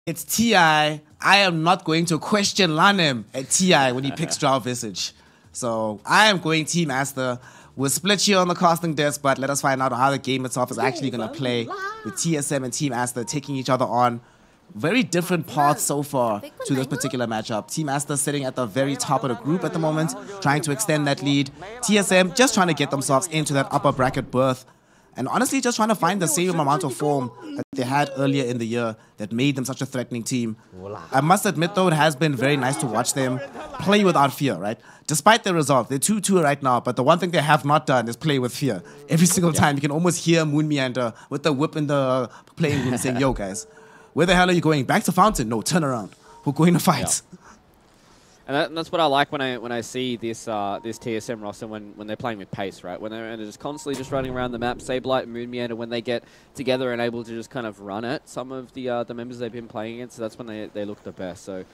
It's TI. I am not going to question Lanem at TI when he picks Drow Visage. So I am going Team Aster. We'll split here on the casting desk, but let us find out how the game itself is actually going to play with TSM and Team Aster taking each other on. Very different paths so far to this particular matchup. Team Aster sitting at the very top of the group at the moment, trying to extend that lead. TSM just trying to get themselves into that upper bracket berth. And honestly, just trying to find the same amount of form that they had earlier in the year that made them such a threatening team. I must admit, though, it has been very nice to watch them play without fear, right? Despite the result, they're 2-2 right now, but the one thing they have not done is play with fear. Every single time, you can almost hear Moon Meander with the whip in the playing room saying, yo, guys, where the hell are you going? Back to Fountain? No, turn around. We're going to fight. Yeah. And that's what I like when I see this this TSM roster when they're playing with pace, right? When they're just constantly just running around the map. Saberlight and Moon Meander, when they get together and able to just kind of run at some of the members they've been playing against, so that's when they look the best. So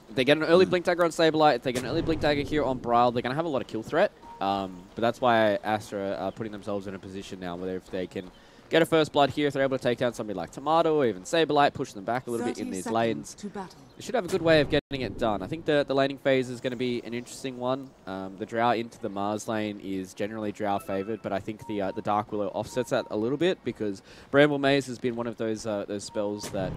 if they get an early Blink Dagger on Saberlight, if they get an early Blink Dagger here on Brile, they're going to have a lot of kill threat. But that's why Aster are putting themselves in a position now where if they can get a first blood here, if they're able to take down somebody like Tomato or even Saberlight, push them back a little bit in these lanes, they should have a good way of getting it done. I think the laning phase is going to be an interesting one. The Drow into the Mars lane is generally Drow favored, but I think the Dark Willow offsets that a little bit because Bramble Maze has been one of those spells that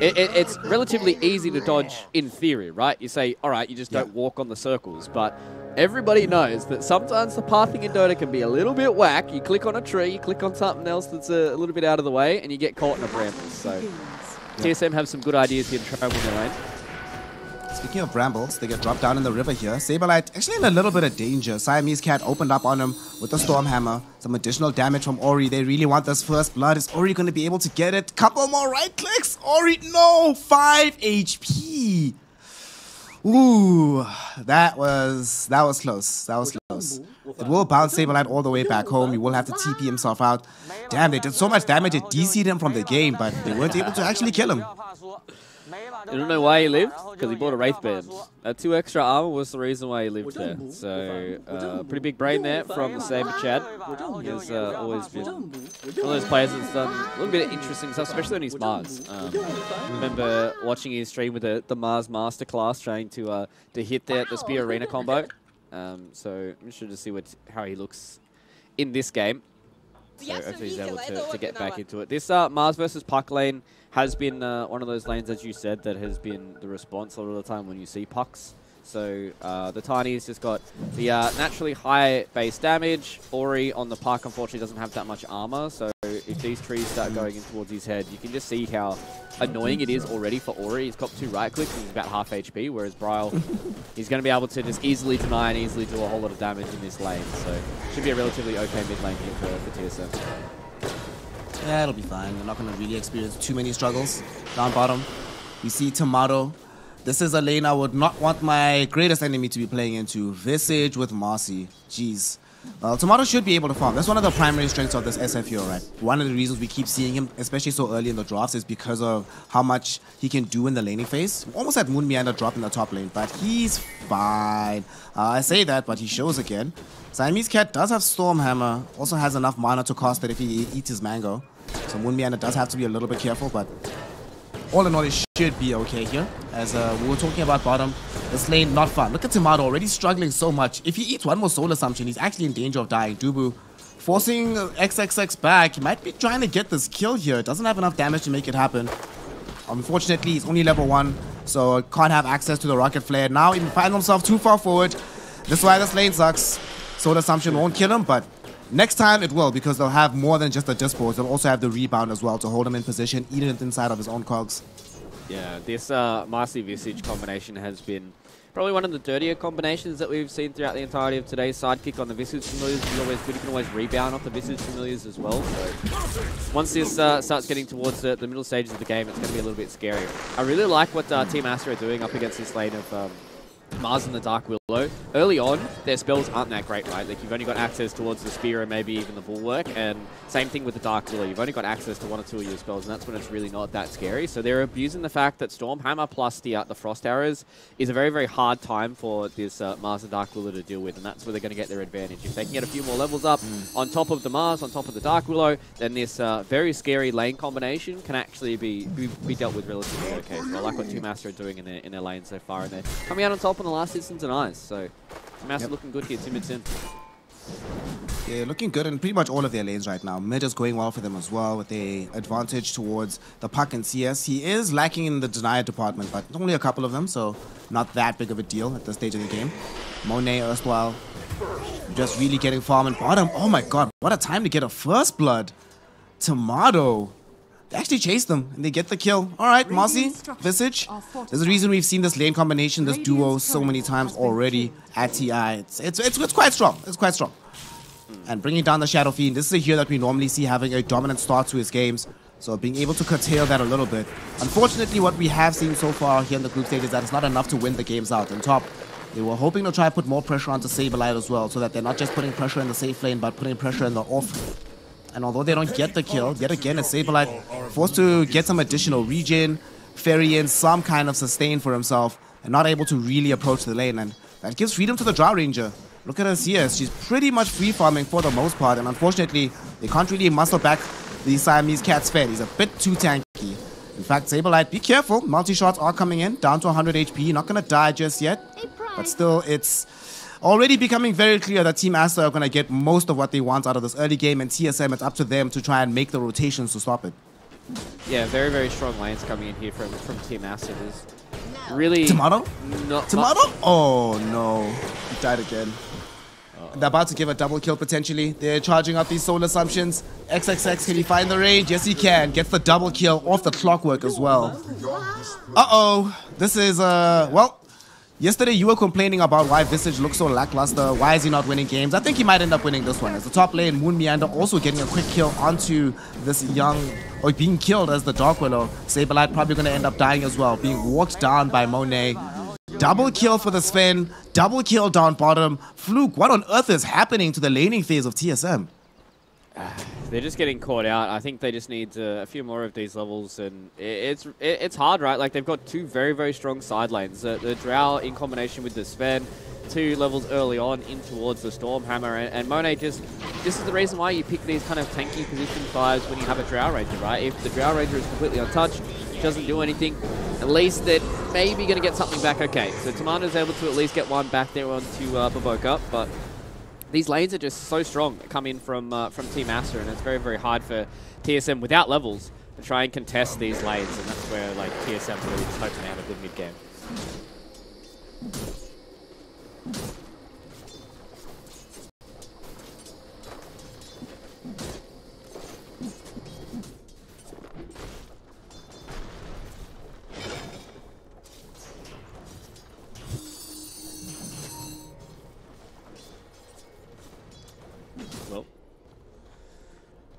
it's relatively easy to dodge in theory, right? You say, all right, you just don't walk on the circles, but everybody knows that sometimes the pathing in Dota can be a little bit whack. You click on a tree, you click on something else that's a little bit out of the way, and you get caught in a bramble. So TSM have some good ideas here to try and win their lane. Speaking of brambles, they get dropped down in the river here. Saberlight actually in a little bit of danger. Siamese Cat opened up on him with the Storm Hammer. Some additional damage from Ori. They really want this first blood. Is Ori going to be able to get it? Couple more right clicks. Ori, no! 5 HP. Ooh, that was close. That was close. It will bounce Saberlight all the way back home. He will have to TP himself out. Damn, they did so much damage it DC'd him from the game, but they weren't able to actually kill him. I don't know why he lived, because he bought a Wraith Band. That 2 extra armor was the reason why he lived there. So, pretty big brain there from the Saber Chad. He has always been one of those players that's done a little bit of interesting stuff, especially on his Mars. I remember watching his stream with the Mars Masterclass, trying to hit the Spear Arena combo. So, I'm interested to see how he looks in this game. So, hopefully he's able to get back into it. This Mars versus Puck lane has been one of those lanes, as you said, that has been the response a lot of the time when you see pucks. So the Tiny's just got the naturally high base damage. Ori on the puck, unfortunately, doesn't have that much armor. So if these trees start going in towards his head, you can just see how annoying it is already for Ori. He's got 2 right clicks and he's about half HP, whereas Brile, he's going to be able to just easily deny and easily do a whole lot of damage in this lane. So should be a relatively okay mid lane here for TSM. Yeah, it'll be fine. They're not going to really experience too many struggles. Down bottom, we see Tomato. This is a lane I would not want my greatest enemy to be playing into. Visage with Marcy. Jeez. Tomato should be able to farm. That's one of the primary strengths of this SF hero, right? One of the reasons we keep seeing him, especially so early in the drafts, is because of how much he can do in the laning phase. Almost had Moon Meander drop in the top lane, but he's fine. I say that, but he shows again. Siamese Cat does have Storm Hammer. Also has enough mana to cast it if he eats his mango. So Moon Meander does have to be a little bit careful, but all in all, it should be okay here. As we were talking about bottom, this lane not fun. Look at Tomato already struggling so much. If he eats one more Soul Assumption, he's actually in danger of dying. Dubu forcing XXX back. He might be trying to get this kill here. Doesn't have enough damage to make it happen. Unfortunately, he's only level 1, so can't have access to the Rocket Flare. Now he finds himself too far forward. This is why this lane sucks. Soul Assumption won't kill him, but next time it will, because they'll have more than just the dispose. They'll also have the rebound as well to hold him in position, eat it inside of his own cogs. Yeah, this Marcy Visage combination has been probably one of the dirtier combinations that we've seen throughout the entirety of today's sidekick on the Visage Familiars is always good. You can always rebound off the Visage Familiars as well. So once this starts getting towards the middle stages of the game, it's going to be a little bit scary. I really like what Team Aster are doing up against this lane of Mars and the Dark Willow, early on, their spells aren't that great, right? Like, you've only got access towards the Spear and maybe even the Bulwark, and same thing with the Dark Willow. You've only got access to 1 or 2 of your spells, and that's when it's really not that scary. So they're abusing the fact that Stormhammer plus the Frost Arrows is a very, very hard time for this Mars and Dark Willow to deal with, and that's where they're going to get their advantage. If they can get a few more levels up on top of the Mars, on top of the Dark Willow, then this very scary lane combination can actually be dealt with relatively okay. So I like what Team Aster are doing in their lane so far, and they're coming out on top on the last instance and eyes. So Team Aster looking good here, Timid's in. Yeah, looking good in pretty much all of their lanes right now. Mid is going well for them as well with the advantage towards the puck and CS. He is lacking in the denial department, but only a couple of them, so not that big of a deal at this stage of the game. Monet, erstwhile, just really getting farm and bottom. Oh my god, what a time to get a first blood. Tomato. They actually chase them and they get the kill. All right, Mossy, Visage. There's a reason we've seen this lane combination, this duo, so many times already at TI. It's quite strong. It's quite strong. And bringing down the Shadow Fiend, this is a hero that we normally see having a dominant start to his games. So being able to curtail that a little bit. Unfortunately, what we have seen so far here in the group stage is that it's not enough to win the games out. On top, they were hoping to try and put more pressure onto Saberlight as well, so that they're not just putting pressure in the safe lane, but putting pressure in the off. And although they don't get the kill, yet again, it's Saberlight forced to get some additional regen, ferry in some kind of sustain for himself, and not able to really approach the lane. And that gives freedom to the Drow Ranger. Look at her CS. She's pretty much free farming for the most part, and unfortunately, they can't really muscle back the Siamese Cat's Fed. He's a bit too tanky. In fact, Saberlight, be careful. Multi-shots are coming in, down to 100 HP. Not going to die just yet, but still, it's already becoming very clear that Team Aster are going to get most of what they want out of this early game, and TSM, it's up to them to try and make the rotations to stop it. Yeah, very, very strong lanes coming in here from Team Aster. Really... Tomato? Tomato? Oh, no. He died again. They're about to give a double kill potentially. They're charging up these soul assumptions. XXX, can he find the range? Yes, he can. Gets the double kill off the clockwork as well. Uh-oh. This is, well, yesterday you were complaining about why Visage looks so lackluster. Why is he not winning games? I think he might end up winning this one. As the top lane, Moon Meander also getting a quick kill onto this young, or being killed as the Dark Willow. Saberlight probably going to end up dying as well, being walked down by Monet. Double kill for the Sven, double kill down bottom. Fluke, what on earth is happening to the laning phase of TSM? They're just getting caught out. I think they just need a few more of these levels, and it's hard, right? Like, they've got two very, very strong side lanes. The Drow in combination with the Sven, 2 levels early on in towards the Stormhammer, and Monet just... This is the reason why you pick these kind of tanky position 5s when you have a Drow Ranger, right? If the Drow Ranger is completely untouched, doesn't do anything, at least they're maybe going to get something back okay. So Tomado's able to at least get one back there onto Baboka, but these lanes are just so strong that come in from Team Aster, and it's very, very hard for TSM without levels to try and contest these lanes, and that's where like TSM's really just hoping to have a good mid game.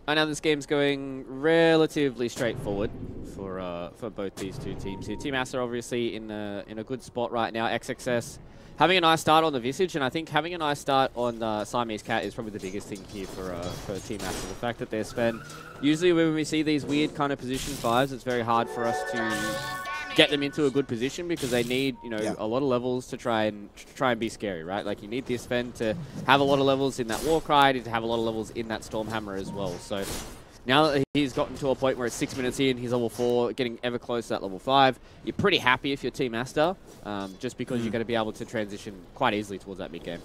I know this game's going relatively straightforward for both these two teams here. Team Aster obviously in a good spot right now. XXS having a nice start on the Visage, and I think having a nice start on Siamese Cat is probably the biggest thing here for Team Aster. The fact that they're Sven. Usually when we see these weird kind of position 5s, it's very hard for us to get them into a good position because they need, you know, a lot of levels to try and be scary, right? Like, you need this Sven to have a lot of levels in that Warcry, to have a lot of levels in that Stormhammer as well. So now that he's gotten to a point where it's 6 minutes in, he's level 4, getting ever close to that level 5, you're pretty happy if you're Team Aster, just because you're going to be able to transition quite easily towards that mid game.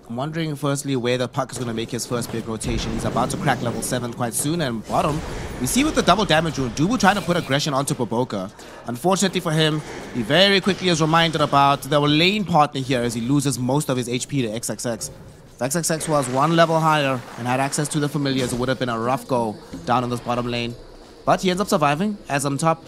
I'm wondering, firstly, where the puck is going to make his first big rotation. He's about to crack level 7 quite soon, and bottom, we see with the double damage rune, Dubu trying to put aggression onto Baboka. Unfortunately for him, he very quickly is reminded about the lane partner here as he loses most of his HP to XXX. If XXX was 1 level higher and had access to the familiars, it would have been a rough go down in this bottom lane. But he ends up surviving, as on top,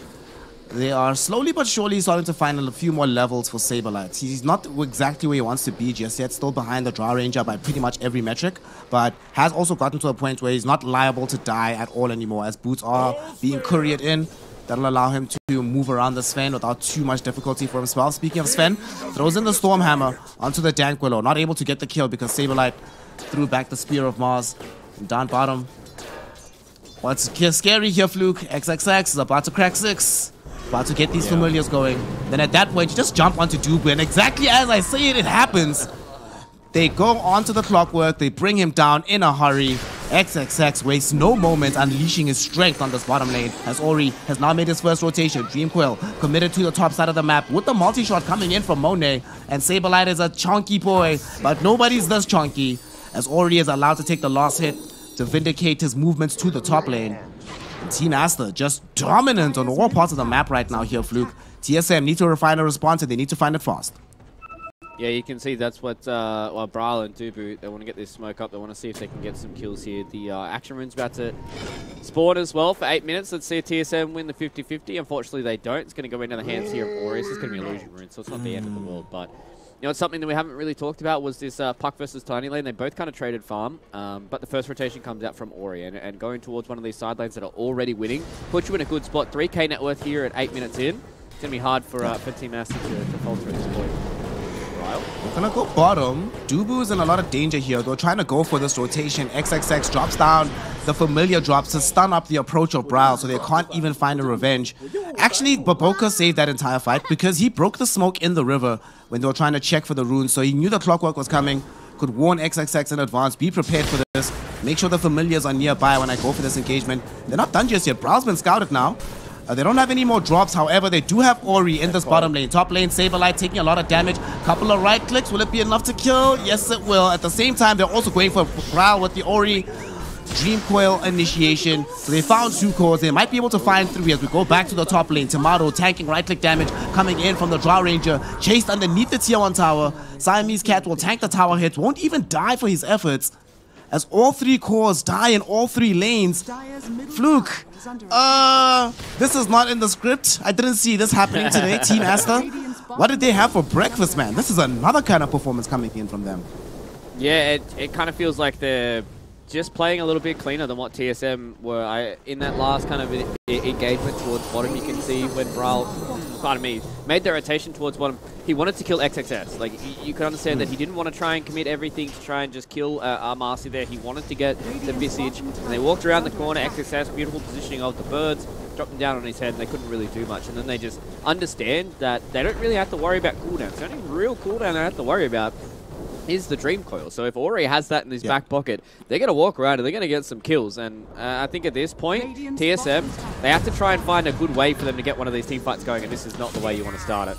they are slowly but surely starting to find a few more levels for Saberlight. He's not exactly where he wants to be just yet, still behind the Drow Ranger by pretty much every metric, but has also gotten to a point where he's not liable to die at all anymore, as boots are being couriered in. That'll allow him to move around the Sven without too much difficulty for himself. Speaking of Sven, throws in the Stormhammer onto the Dank Willow. Not able to get the kill because Saberlight threw back the Spear of Mars. And down bottom. What's scary here, Fluke? XXX is about to crack 6. About to get these familiars going. Then at that point, you just jump onto Dubu. And exactly as I say it, it happens. They go onto the clockwork. They bring him down in a hurry. XXX wastes no moment unleashing his strength on this bottom lane as Ori has now made his first rotation. Dreamcoil committed to the top side of the map with the multi-shot coming in from Monet. And Saberlight is a chunky boy, but nobody's this chunky as Ori is allowed to take the last hit to vindicate his movements to the top lane. And Team Aster just dominant on all parts of the map right now here, Fluke. TSM need to refine a response and they need to find it fast. Yeah, you can see that's what Brawl and Dubu, they want to get this smoke up. They want to see if they can get some kills here. The action rune's about to spawn as well for 8 minutes. Let's see if TSM win the 50-50. Unfortunately, they don't. It's going to go into the hands here of Aureus. It's going to be illusion rune, so it's not the end of the world. But you know, it's something that we haven't really talked about was this Puck versus Tiny lane. They both kind of traded farm, but the first rotation comes out from Ori, and going towards one of these side lanes that are already winning puts you in a good spot. 3k net worth here at 8 minutes in. It's going to be hard for Team Aster to falter at this point. We're gonna go bottom. Dubu's in a lot of danger here. They're trying to go for this rotation. XXX drops down. The familiar drops to stun up the approach of Brawl, so they can't even find a revenge. Actually, Baboka saved that entire fight because he broke the smoke in the river when they were trying to check for the runes. So he knew the clockwork was coming, could warn XXX in advance, be prepared for this, make sure the familiars are nearby when I go for this engagement. They're not done just yet. Brawl's been scouted now. They don't have any more drops, however, they do have Ori in this bottom lane. Top lane, Saberlight taking a lot of damage. Couple of right clicks, will it be enough to kill? Yes, it will. At the same time, they're also going for Brawl with the Ori Dreamcoil initiation. So they found 2 cores. They might be able to find 3 as we go back to the top lane. Tomato tanking right click damage coming in from the Draw Ranger. Chased underneath the tier 1 tower. Siamese Cat will tank the tower hit. Won't even die for his efforts. As all 3 cores die in all 3 lanes. Fluke. This is not in the script. I didn't see this happening today. Team Aster. What did they have for breakfast, man? This is another kind of performance coming in from them. Yeah, it kind of feels like they're just playing a little bit cleaner than what TSM were. In that last kind of engagement towards bottom, you can see when Brawl, pardon me, made their rotation towards bottom, he wanted to kill XXS. Like, you can understand that he didn't want to try and commit everything to try and just kill Marcy there. He wanted to get the Visage, and they walked around the corner, XXS, beautiful positioning of the birds, dropped them down on his head, and they couldn't really do much. And then they just understand that they don't really have to worry about cooldowns. The only real cooldown they have to worry about is the Dream Coil. So if Ori has that in his back pocket, they're going to walk around and they're going to get some kills. And I think at this point, TSM, they have to try and find a good way for them to get one of these team fights going, and this is not the way you want to start it.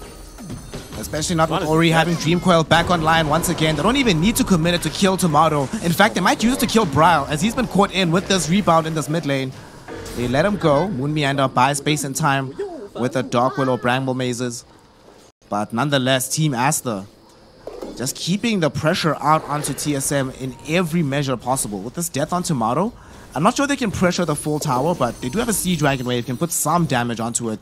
Especially not with Ori having Dream Coil back online once again. They don't even need to commit it to kill Tomato. In fact, they might use it to kill Brawl as he's been caught in with this rebound in this mid lane. They let him go. Moon Meander buys space and time with the Dark Willow Bramble Mazes. But nonetheless, Team Aster just keeping the pressure out onto TSM in every measure possible. With this death on Tomato, I'm not sure they can pressure the full tower, but they do have a Sea Dragon Wave, can put some damage onto it.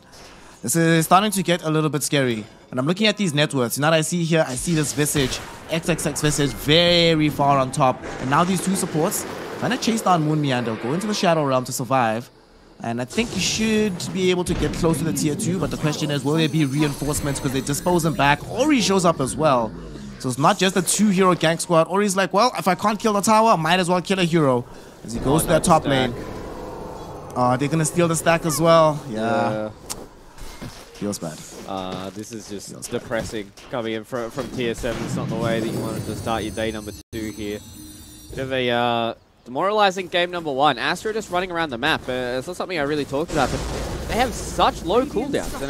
This is starting to get a little bit scary. And I'm looking at these net worths. Now that I see here, I see this Visage, XXX Visage, very far on top. And now these 2 supports trying to chase down Moon Meander, go into the Shadow Realm to survive. And I think you should be able to get close to the tier 2, but the question is, will there be reinforcements because they dispose him back? Ori shows up as well. So it's not just a 2-hero gank squad. Ori's like, well, if I can't kill the tower, I might as well kill a hero. As he goes to that top lane. They're going to steal the stack as well. Yeah. Feels bad. This is just depressing coming in from TSM. It's not the way that you wanted to start your day number 2 here. Bit of a demoralizing game number 1. Aster just running around the map. It's not something I really talked about, but they have such low cooldowns.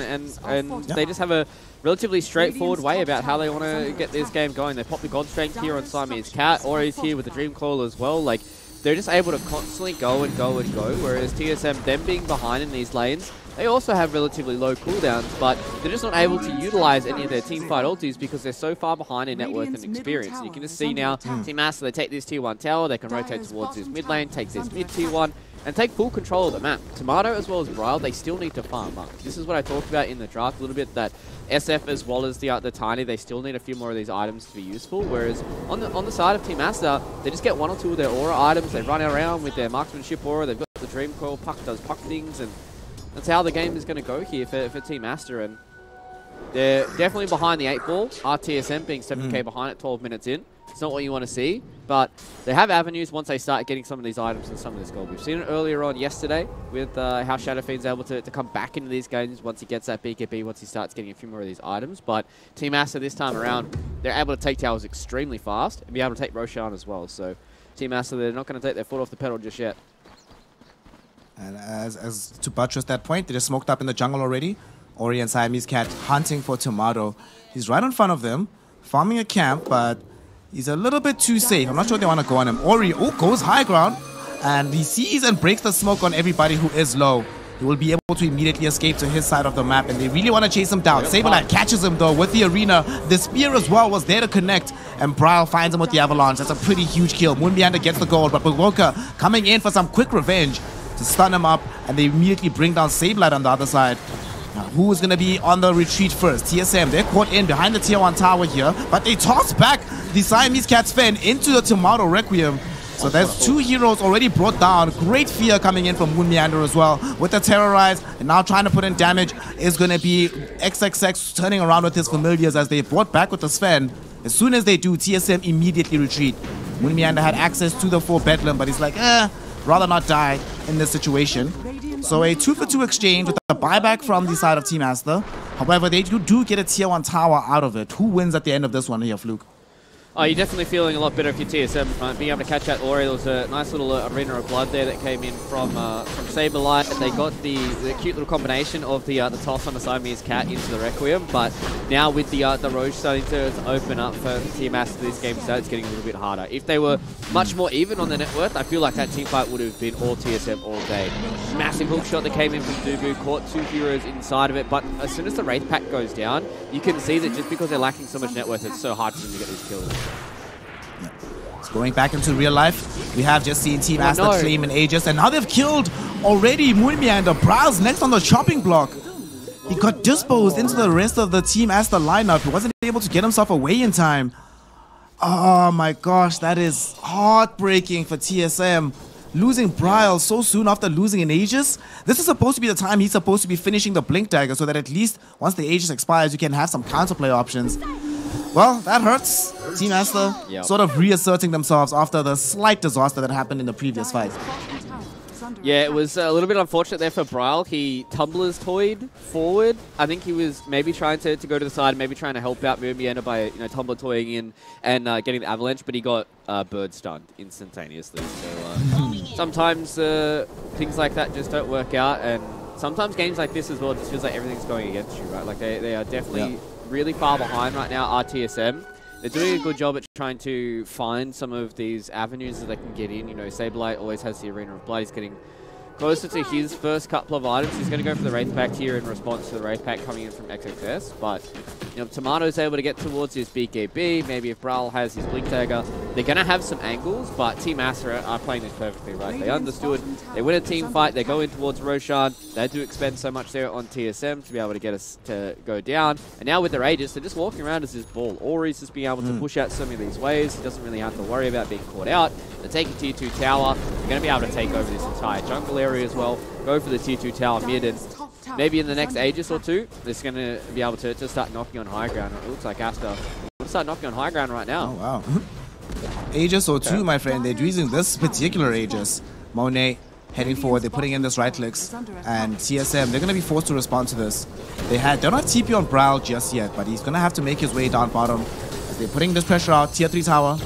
And they just have a relatively straightforward way about how they want to get this game going. They pop the God Strength here on Siamese Cat. Ori's here with the Dream Coil as well. Like, they're just able to constantly go and go and go, whereas TSM, them being behind in these lanes, they also have relatively low cooldowns, but they're just not able to utilize any of their team fight ultis because they're so far behind in net worth and experience. And you can just see now, Team Aster, they take this tier 1 tower, they can rotate towards this mid lane, take this mid tier 1, and take full control of the map. Tomato as well as Brawl, they still need to farm up. This is what I talked about in the draft a little bit, that SF as well as the Tiny, they still need a few more of these items to be useful, whereas on the side of Team Aster, they just get 1 or 2 of their aura items, they run around with their marksmanship aura, they've got the Dream Coil, Puck does Puck things, and that's how the game is going to go here for Team Aster, and they're definitely behind the 8 ball. Our TSM being 7k behind at 12 minutes in. It's not what you want to see, but they have avenues once they start getting some of these items and some of this gold. We've seen it earlier on yesterday with how Shadow Fiend's able to come back into these games once he gets that BKB, once he starts getting a few more of these items. But Team Aster this time around, they're able to take towers extremely fast and be able to take Roshan as well. So Team Aster, they're not going to take their foot off the pedal just yet. And as to buttress that point, they just smoked up in the jungle already. Ori and Siamese Cat hunting for Tomato. He's right in front of them, farming a camp, but he's a little bit too safe. I'm not sure they want to go on him. Ori, goes high ground, and he sees and breaks the smoke on everybody who is low. He will be able to immediately escape to his side of the map, and they really want to chase him down. Saberlight catches him, though, with the arena. The spear as well was there to connect, and Bryle finds him with the avalanche. That's a pretty huge kill. Moonbiander gets the gold, but Bagoka coming in for some quick revenge to stun him up, and they immediately bring down Saberlight on the other side. Now, who is going to be on the retreat first? TSM, they're caught in behind the tier 1 tower here, but they toss back the Siamese Cat's Fen into the Tomato Requiem. So there's 2 heroes already brought down. Great fear coming in from Moon Meander as well. With the Terrorize, and now trying to put in damage is going to be XXX turning around with his familiars as they brought back with the Sven. As soon as they do, TSM immediately retreat. Moon Meander had access to the full Bedlam, but he's like, rather not die in this situation. So a 2-for-2 exchange with a buyback from the side of Team Aster. However, they do get a tier 1 tower out of it. Who wins at the end of this one here, Fluke? Oh, you're definitely feeling a lot better if you're TSM. Being able to catch that Ori, there was a nice little arena of blood there that came in from Saberlight. They got the cute little combination of the toss on the Siamese Cat into the Requiem, but now with the Roche starting to open up for Team Aster, this game it's getting a little bit harder. If they were much more even on the net worth, I feel like that team fight would have been all TSM all day. Massive hook shot that came in from Dubu, caught 2 heroes inside of it, but as soon as the Wraith Pack goes down, you can see that just because they're lacking so much net worth, it's so hard for them to get these kills. So going back into real life, we have just seen Team Aster claim an Aegis, and now they've killed already Moonmeander. Bryle's next on the chopping block. He got disposed into the rest of the Team Aster lineup. He wasn't able to get himself away in time. Oh my gosh, that is heartbreaking for TSM. Losing Bryle so soon after losing an Aegis. This is supposed to be the time he's supposed to be finishing the Blink Dagger so that at least once the Aegis expires, you can have some counterplay options. Well, that hurts. Team Aster sort of reasserting themselves after the slight disaster that happened in the previous fight. Yeah, it was a little bit unfortunate there for Bryle. He tumblers toyed forward. I think he was maybe trying to go to the side, maybe trying to help out Moonbiander by tumbler toying in and getting the avalanche, but he got bird stunned instantaneously. So sometimes things like that just don't work out, and sometimes games like this as well, it just feels like everything's going against you, right? Like they are definitely really far behind right now, RTSM. They're doing a good job at trying to find some of these avenues that they can get in. Saberlight always has the Arena of Blood. He's getting closer to his first couple of items. He's going to go for the Wraith Pack here in response to the Wraith Pack coming in from XXS. But Tomato's able to get towards his BKB. Maybe if Bryle has his Blink Dagger, they're going to have some angles, but Team Aster are playing this perfectly right. They understood. They win a team fight. They go in towards Roshan. They do expend so much there on TSM to be able to get us to go down. And now with their Aegis, they're just walking around as this ball. Ori's just being able to push out so many of these waves. He doesn't really have to worry about being caught out. They're taking tier 2 tower. They're going to be able to take over this entire jungle area as well. Go for the tier 2 tower mid, and maybe in the next Aegis or two, they're going to be able to start knocking on high ground. It looks like Aster will start knocking on high ground right now. Oh, wow. Aegis or two, my friend. They're using this particular Aegis. Monet heading forward. They're putting in this right clicks. And TSM, they're going to be forced to respond to this. They're not TP on Bryle just yet, but he's going to have to make his way down bottom. As they're putting this pressure out. Tier 3 tower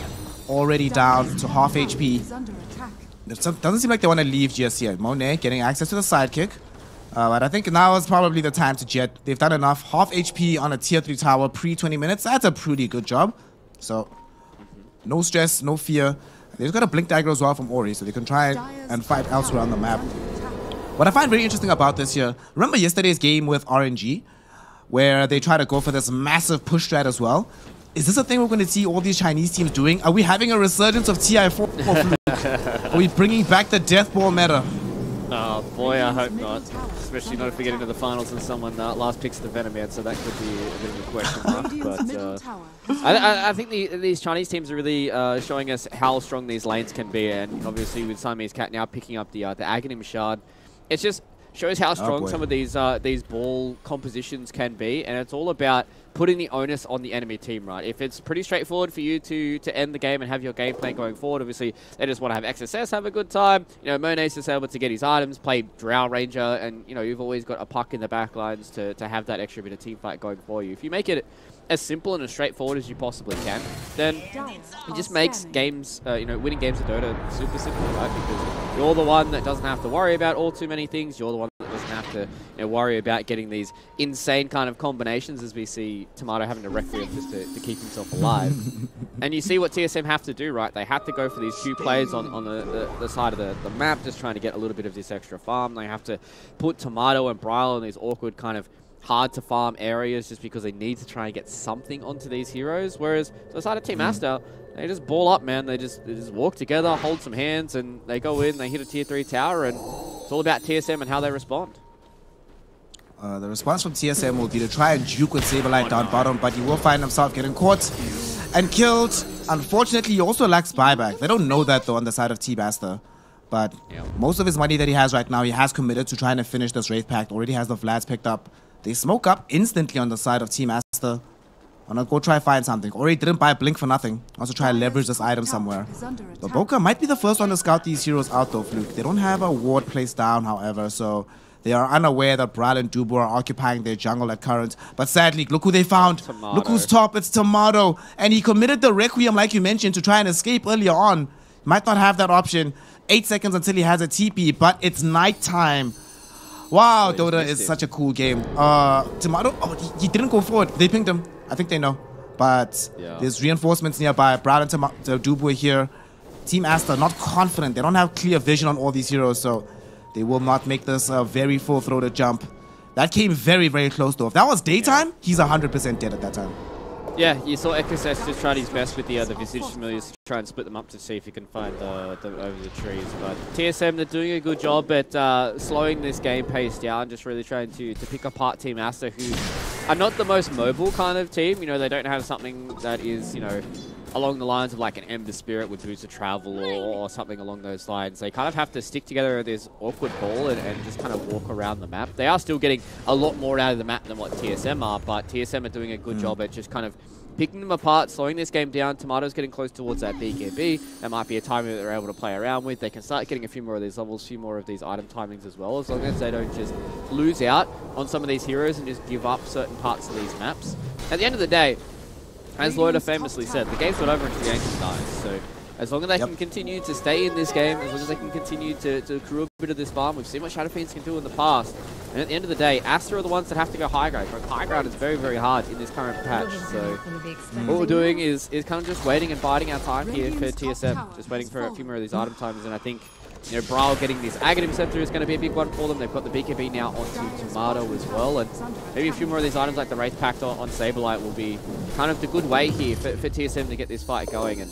already down to half HP. It doesn't seem like they want to leave just yet. Monet getting access to the sidekick. But I think now is probably the time to jet. They've done enough. Half HP on a tier 3 tower pre-20 minutes. That's a pretty good job. So, no stress, no fear. They've got a Blink Dagger as well from Ori, so they can try and fight elsewhere on the map. What I find very interesting about this here, remember yesterday's game with RNG, where they try to go for this massive push strat as well? Is this a thing we're going to see all these Chinese teams doing? Are we having a resurgence of TI4? Are we bringing back the death ball meta? Oh boy, I hope not. Especially not if we get into the finals and someone last picks the Venom yet, so that could be a bit of a question mark. But I think these Chinese teams are really showing us how strong these lanes can be, and obviously with Siamese Cat now picking up the Aghanim Shard, it's just shows how strong some of these ball compositions can be, and it's all about putting the onus on the enemy team, right? If it's pretty straightforward for you to end the game and have your game plan going forward, obviously they just want to have XSS, have a good time. You know, Monet's just able to get his items, play Drow Ranger, and you know, you've always got a puck in the back lines to have that extra bit of team fight going for you. If you make it as simple and as straightforward as you possibly can, then it just makes games, you know, winning games of Dota super simple, right? Because you're the one that doesn't have to worry about all too many things. You're the one that doesn't have to, you know, worry about getting these insane kind of combinations, as we see Tomato having to requiem just to keep himself alive. And you see what TSM have to do, right? They have to go for these Q plays on the side of the map, just trying to get a little bit of this extra farm. They have to put Tomato and Bryle in these awkward kind of hard to farm areas just because they need to try and get something onto these heroes. Whereas the side of Team Aster, they just ball up, man. They just walk together, hold some hands, and they go in, they hit a tier 3 tower, and it's all about TSM and how they respond. The response from TSM will be to try and juke with Saberlight down bottom, but he will find himself getting caught and killed. Unfortunately, he also lacks buyback. They don't know that, though, on the side of Team Aster. But most of his money that he has right now, he has committed to trying to finish this Wraith Pact. Already has the Vlads picked up. They smoke up instantly on the side of Team Aster. I'm gonna go try find something. Already didn't buy Blink for nothing. Also try to leverage this item somewhere. The Boca might be the first one to scout these heroes out though, Fluke. They don't have a ward placed down, however, so they are unaware that Bryle and Dubu are occupying their jungle at current. But sadly, look who they found. Tomato. Look who's top. It's Tomato. And he committed the Requiem, like you mentioned, to try and escape earlier on. Might not have that option. 8 seconds until he has a TP, but it's nighttime. Wow, Dota is such a cool game. Tomato, oh, he didn't go forward. They pinged him. I think they know. But there's reinforcements nearby. Bryle and Dubu are here. Team Aster not confident. They don't have clear vision on all these heroes, so they will not make this a very full-throated jump. That came very, very close, though. If that was daytime, he's 100% dead at that time. Yeah, you saw XSS just tried his best with the other Visage Familiars to try and split them up to see if he can find them over the trees. But TSM, they're doing a good job at slowing this game pace down, just really trying to pick apart Team Aster, who are not the most mobile kind of team. You know, they don't have something that is, you know, along the lines of like an Ember Spirit with boots of travel or something along those lines. They kind of have to stick together in this awkward ball and just kind of walk around the map. They are still getting a lot more out of the map than what TSM are, but TSM are doing a good job at just kind of picking them apart, slowing this game down. Tomato's getting close towards that BKB. That might be a timing that they're able to play around with. They can start getting a few more of these levels, a few more of these item timings as well, as long as they don't just lose out on some of these heroes and just give up certain parts of these maps. At the end of the day, as Loda famously said, the game's not over until the Ancient dies. So as long as they can continue to stay in this game, as long as they can continue to accrue a bit of this farm, we've seen what Shadow Fiends can do in the past. And at the end of the day, Aster are the ones that have to go high ground. Going high ground is very, very hard in this current patch. So what we're doing is kind of just waiting and biding our time here for TSM. Just waiting for a few more of these item times. And I think, you know, Bryle getting this Aghanim Scepter is going to be a big one for them. They've got the BKB now onto Tomato as well. And maybe a few more of these items like the Wraith Pact on Saberlight will be kind of the good way here for TSM to get this fight going. And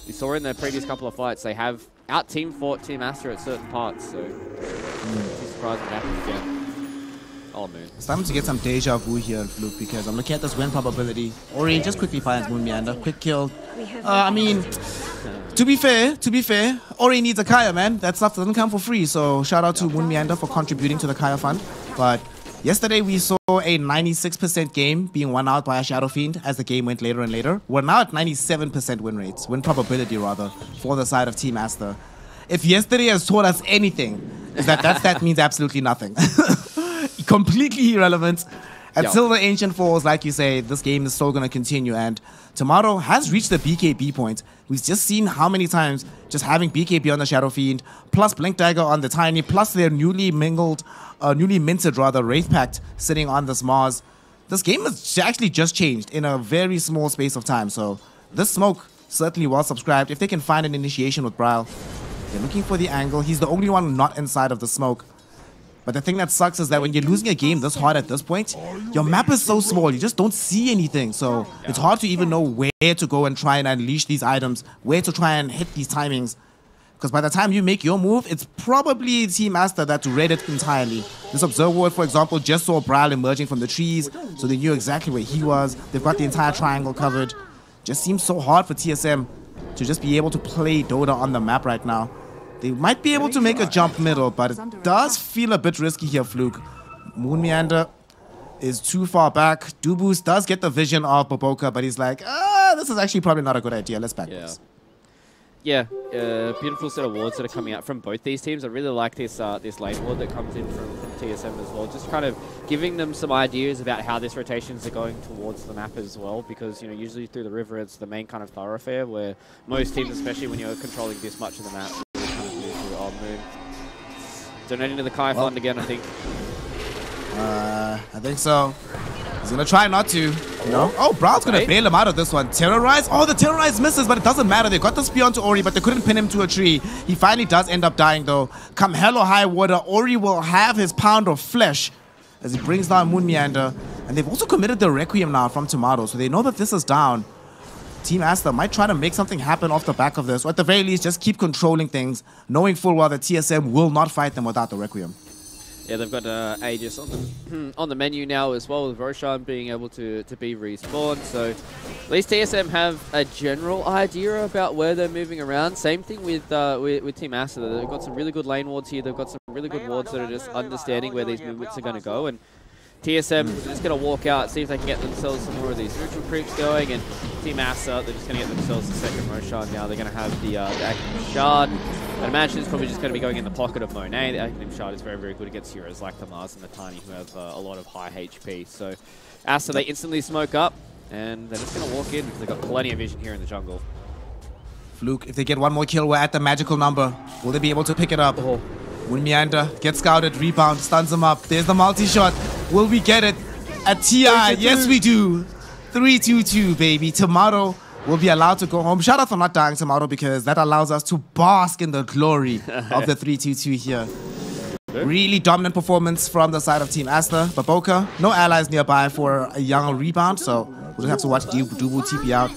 you saw in the previous couple of fights, they have out-team fought Team Aster at certain parts. So it's surprising it happens again. Oh, Moon. It's time to get some deja vu here, Fluke, because I'm looking at this win probability. Ori just quickly finds Moon Meander. Quick kill. I mean, to be fair, Ori needs a Kaya, man. That stuff doesn't come for free. So shout out to Moon Meander for contributing to the Kaya fund. But yesterday we saw a 96% game being won out by a Shadow Fiend as the game went later and later. We're now at 97% win probability rather, for the side of Team Aster. If yesterday has taught us anything, is that stat means absolutely nothing. Completely irrelevant. Until the Ancient falls, like you say, this game is still going to continue. And Tomato has reached the BKB point. We've just seen how many times just having BKB on the Shadow Fiend, plus Blink Dagger on the Tiny, plus their newly minted Wraith Pact sitting on this Mars. This game has actually just changed in a very small space of time. So this smoke, certainly well subscribed. If they can find an initiation with Bryle, they're looking for the angle. He's the only one not inside of the smoke. But the thing that sucks is that when you're losing a game this hard at this point, your map is so small, you just don't see anything. So it's hard to even know where to go and try and unleash these items, where to try and hit these timings. Because by the time you make your move, it's probably Team Aster that read it entirely. This Observer Ward, for example, just saw Bryle emerging from the trees, so they knew exactly where he was. They've got the entire triangle covered. Just seems so hard for TSM to just be able to play Dota on the map right now. They might be able to make a jump middle, but it does feel a bit risky here, Fluke. Moon Meander is too far back. Dubus does get the vision of Boboka, but he's like, this is actually probably not a good idea. Let's back this. Yeah, beautiful set of wards that are coming out from both these teams. I really like this this lane ward that comes in from TSM as well. Just kind of giving them some ideas about how this rotations are going towards the map as well. Because, you know, usually through the river, it's the main kind of thoroughfare where most teams, especially when you're controlling this much of the map, really kind of move through. Oh, Moon. Donating to the Kai Fund again, I think. I think so. He's going to try not to. No. Oh, Brown's going to bail him out of this one. Terrorize. Oh, the Terrorize misses, but it doesn't matter. They got the spear onto Ori, but they couldn't pin him to a tree. He finally does end up dying, though. Come hell or high water, Ori will have his pound of flesh as he brings down Moon Meander. And they've also committed the Requiem now from Tomato, so they know that this is down. Team Aster might try to make something happen off the back of this, or at the very least, just keep controlling things, knowing full well that TSM will not fight them without the Requiem. Yeah, they've got Aegis on the menu now as well, with Roshan being able to be respawned. So at least TSM have a general idea about where they're moving around. Same thing with Team Aster. They've got some really good lane wards here. They've got some really good wards that are just understanding where these movements are going to go. And TSM is just going to walk out, see if they can get themselves some more of these neutral creeps going. And Team Aster, they're just going to get themselves a second Roshan now. They're going to have the Acronym Shard. I'd imagine it's probably just going to be going in the pocket of Monet. The Acronym Shard is very, very good against heroes like the Mars and the Tiny, who have a lot of high HP. So Aster, they instantly smoke up, and they're just going to walk in because they've got plenty of vision here in the jungle. Fluke, if they get one more kill, we're at the magical number. Will they be able to pick it up? Moon Meander gets scouted, rebound, stuns him up. There's the multi-shot. Will we get it? At TI, yes we do. 3-2-2, baby. Tomato will be allowed to go home. Shout out for not dying, Tomato, because that allows us to bask in the glory of the 3-2-2 here. Really dominant performance from the side of Team Aster. Boboka, no allies nearby for a young rebound, so we'll just have to watch Dubu TP out.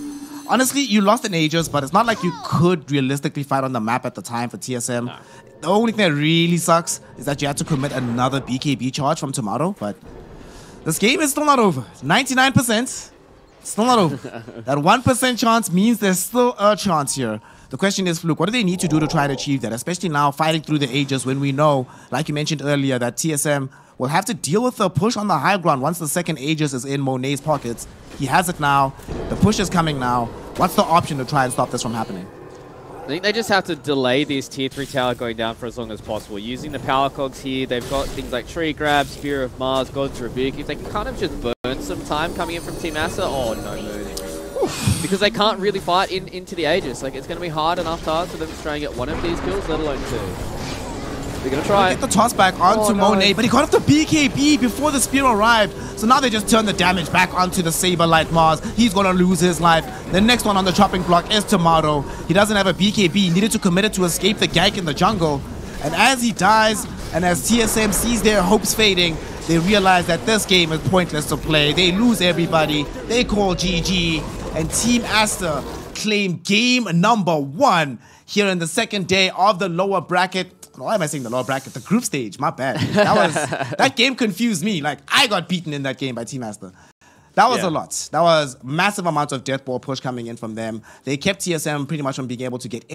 Honestly, you lost in Aegis, but it's not like you could realistically fight on the map at the time for TSM. No. The only thing that really sucks is that you had to commit another BKB charge from Tomato, but this game is still not over. 99%, still not over. That 1% chance means there's still a chance here. The question is, Fluke, what do they need to do to try to achieve that, especially now fighting through the Aegis when we know, like you mentioned earlier, that TSM will have to deal with the push on the high ground once the second Aegis is in Monet's pockets. He has it now. The push is coming now. What's the option to try and stop this from happening? I think they just have to delay this tier 3 tower going down for as long as possible. Using the power cogs here, they've got things like Tree Grab, Spear of Mars, God's Rebuke. If they can kind of just burn some time coming in from Team Aster, oh no, Moon. Because they can't really fight into the Aegis. Like, it's going to be hard enough task for them to try and get one of these kills, let alone two. They're going to try it. Get the toss back onto Monet, but he got off the BKB before the spear arrived. So now they just turn the damage back onto the Saber Light Mars. He's going to lose his life. The next one on the chopping block is Tomato. He doesn't have a BKB. He needed to commit it to escape the gank in the jungle. And as he dies, and as TSM sees their hopes fading, they realize that this game is pointless to play. They lose everybody. They call GG. And Team Aster claim game number 1 here in the second day of the lower bracket. Why am I saying the lower bracket? The group stage, my bad. That game confused me. Like, I got beaten in that game by Team Aster. That was a lot. That was massive amounts of death ball push coming in from them. They kept TSM pretty much from being able to get